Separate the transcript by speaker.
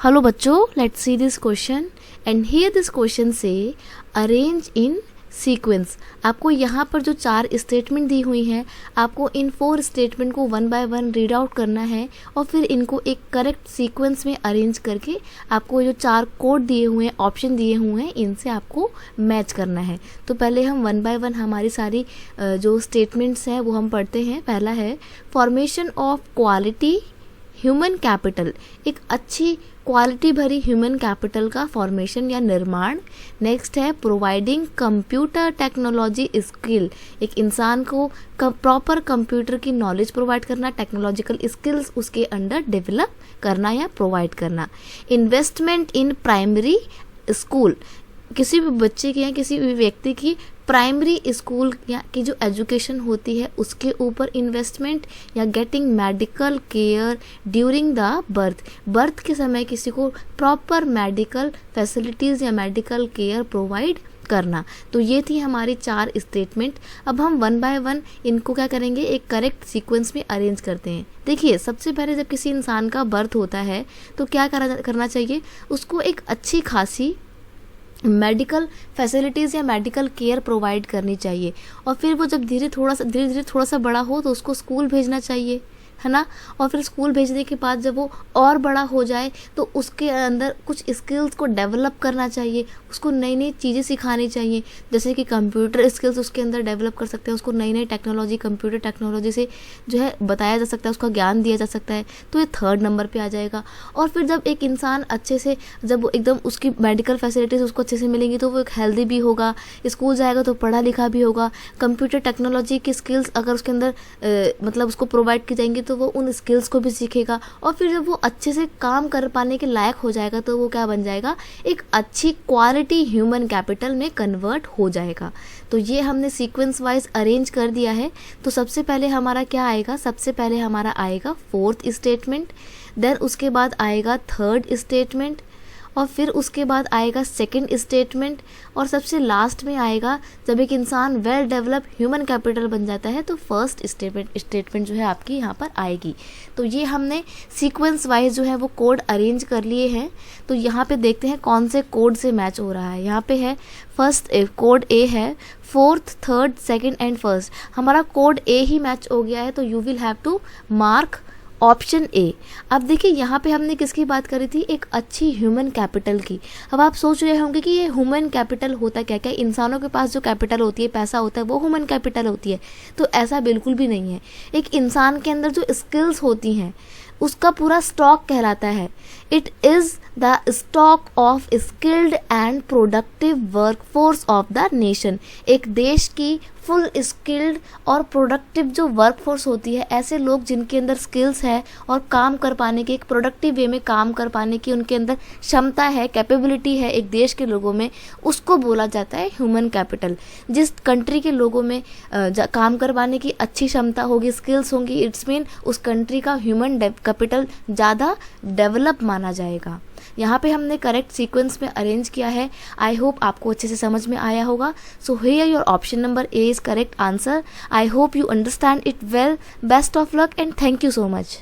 Speaker 1: Hello बच्चों, let's see this question and here this question से arrange in sequence. आपको यहाँ पर जो 4 स्टेटमेंट दी हुई हैं, आपको इन 4 स्टेटमेंट को 1 बाय 1 रीड आउट करना है और फिर इनको एक करेक्ट सीक्वेंस में अरेंज करके आपको जो 4 कोड दिए हुए हैं, ऑप्शन दिए हुए हैं, इनसे आपको मैच करना है। तो पहले हम 1 बाय 1 हमारी सारी जो स्टेटमेंट्स हैं वो हम पढ़ते हैं। पहला है formation of quality human capital, एक अच्छी क्वालिटी भरी ह्यूमन कैपिटल का फॉर्मेशन या निर्माण। नेक्स्ट है प्रोवाइडिंग कंप्यूटर टेक्नोलॉजी स्किल, एक इंसान को प्रॉपर कंप्यूटर की नॉलेज प्रोवाइड करना, टेक्नोलॉजिकल स्किल्स उसके अंडर डेवलप करना या प्रोवाइड करना। इन्वेस्टमेंट इन प्राइमरी स्कूल, किसी भी बच्चे की या किसी भी व्यक्ति की प्राइमरी स्कूल या की जो एजुकेशन होती है उसके ऊपर इन्वेस्टमेंट, या getting medical care during the birth के समय किसी को प्रॉपर मेडिकल फैसिलिटीज़ या मेडिकल केयर प्रोवाइड करना। तो ये थी हमारी 4 स्टेटमेंट। अब हम 1 बाय 1 इनको क्या करेंगे, एक करेक्ट सीक्वेंस में अरेंज करते हैं। देखिए, सबसे पहले जब किसी इंसान का बर्थ होता है तो क्या करना चाहिए, उसको एक अच्छी खासी मेडिकल फैसिलिटीज़ या मेडिकल केयर प्रोवाइड करनी चाहिए। और फिर वो जब धीरे धीरे थोड़ा सा बड़ा हो तो उसको स्कूल भेजना चाहिए, है ना। और फिर स्कूल भेजने के बाद जब वो और बड़ा हो जाए तो उसके अंदर कुछ स्किल्स को डेवलप करना चाहिए, उसको नई नई चीज़ें सिखानी चाहिए, जैसे कि कंप्यूटर स्किल्स उसके अंदर डेवलप कर सकते हैं, उसको नई नई टेक्नोलॉजी, कंप्यूटर टेक्नोलॉजी से जो है बताया जा सकता है, उसका ज्ञान दिया जा सकता है। तो ये 3rd नंबर पे आ जाएगा। और फिर जब एक इंसान अच्छे से, जब वो एकदम उसकी मेडिकल फैसिलिटीज़ उसको अच्छे से मिलेंगी तो वो एक हेल्दी भी होगा, स्कूल जाएगा तो पढ़ा लिखा भी होगा, कंप्यूटर टेक्नोलॉजी की स्किल्स अगर उसके अंदर मतलब उसको प्रोवाइड की जाएंगी तो वो उन स्किल्स को भी सीखेगा। और फिर जब वो अच्छे से काम कर पाने के लायक हो जाएगा तो वो क्या बन जाएगा, एक अच्छी क्वालिटी ह्यूमन कैपिटल में कन्वर्ट हो जाएगा। तो ये हमने सीक्वेंस वाइज अरेंज कर दिया है। तो सबसे पहले हमारा क्या आएगा, सबसे पहले हमारा आएगा 4th स्टेटमेंट, देन उसके बाद आएगा 3rd स्टेटमेंट, और फिर उसके बाद आएगा 2nd स्टेटमेंट, और सबसे लास्ट में आएगा जब एक इंसान वेल डेवलप ह्यूमन कैपिटल बन जाता है तो 1st स्टेटमेंट जो है आपकी यहाँ पर आएगी। तो ये हमने सीक्वेंस वाइज जो है वो कोड अरेंज कर लिए हैं। तो यहाँ पे देखते हैं कौन से कोड से मैच हो रहा है। यहाँ पे है फर्स्ट कोड ए है, 4th, 3rd, 2nd and 1st। हमारा कोड ए ही मैच हो गया है तो you will have to mark option A. अब देखिए, यहाँ पे हमने किसकी बात करी थी, एक अच्छी ह्यूमन कैपिटल की। अब आप सोच रहे होंगे कि ये ह्यूमन कैपिटल होता क्या, क्या इंसानों के पास जो कैपिटल होती है, पैसा होता है, वो ह्यूमन कैपिटल होती है? तो ऐसा बिल्कुल भी नहीं है। एक इंसान के अंदर जो स्किल्स होती हैं उसका पूरा स्टॉक कहलाता है। It is the stock of skilled and productive workforce of the nation. एक देश की फुल स्किल्ड और प्रोडक्टिव जो वर्कफोर्स होती है, ऐसे लोग जिनके अंदर स्किल्स है और काम कर पाने की, एक प्रोडक्टिव वे में काम कर पाने की उनके अंदर क्षमता है, कैपेबिलिटी है एक देश के लोगों में, उसको बोला जाता है ह्यूमन कैपिटल। जिस कंट्री के लोगों में काम कर पाने की अच्छी क्षमता होगी, स्किल्स होंगी, इट्स मीन उस कंट्री का ह्यूमन कैपिटल ज़्यादा डेवलप माना जाएगा। यहाँ पे हमने करेक्ट सीक्वेंस में अरेंज किया है। आई होप आपको अच्छे से समझ में आया होगा। So here your option number A is correct answer. I hope you understand it well. Best of luck and thank you so much.